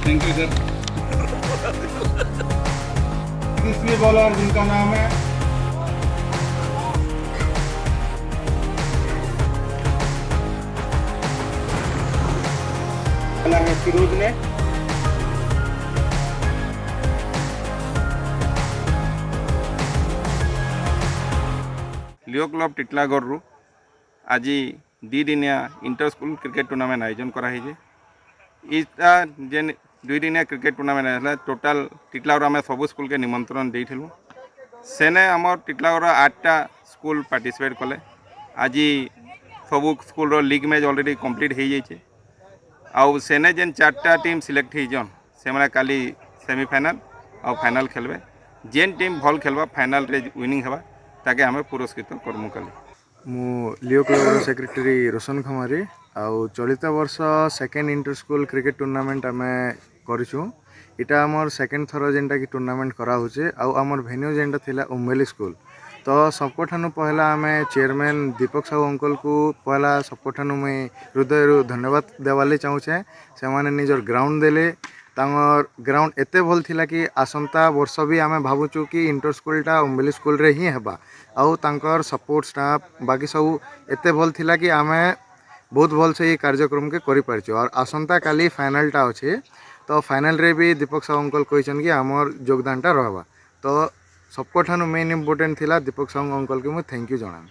Thank you sir. तीसरी bowler जिनका नाम है फिरोज ने। लिओ क्लब टिटलागढ़ आज दी दिनिया इंटर स्कूल क्रिकेट टूर्नामेंट आयोजन कराई। इटा जेन दुई दिनिया क्रिकेट टूर्नामेंट है टोटाल टिटलागढ़ आम सब स्कूल के निमंत्रण देलु। सेने आम टिटलागढ़ 8टा स्कूल पार्टिसिपेट कले। आज सब school league match already complete हो जाए। आउ सेने जेन 4टा टीम सिलेक्ट होजन से काली सेमीफाइनल और फाइनल खेलबे। जेन टीम भल खेलबा फाइनल रे विनिंग हेबा ताके हमें पुरस्कृत करमु काली। मु लिओ क्लब सेक्रेटरी रोशन खमारी आउ चलित वर्ष second inter school cricket tournament आम करूँ। इटा आमर सेकेंड थर जेनटा कि टूर्नामेंट कराऊे आउ आमर भेन्यू जेनटा थिला उम्मेली स्कूल। तो सबको पहला आम चेयरमैन दीपक साहू अंकल को पहला सबको मुई हृदय धन्यवाद देवाली चाहूचे। से माने निजर ग्राउंड देले तांगर ग्राउंड एते भल थिला कि आसंता वर्ष भी आम भावुचु कि इंटर स्कूलटा उम्मेली स्कूल रे ही हेबा। आउ तांकर सपोर्ट स्टाफ बाकी सब एते भल थिला कि आम बहुत भल से ये कार्यक्रम के करि पारछु। और आसंता काली फाइनलटा अच्छे तो फाइनल रे भी दीपक साहू अंकल कहछन कि आमर योगदानटा रहबा। तो सबको मेन इम्पोर्टेंट थिला दीपक साहू अंकल के मु थैंक यू जणाम।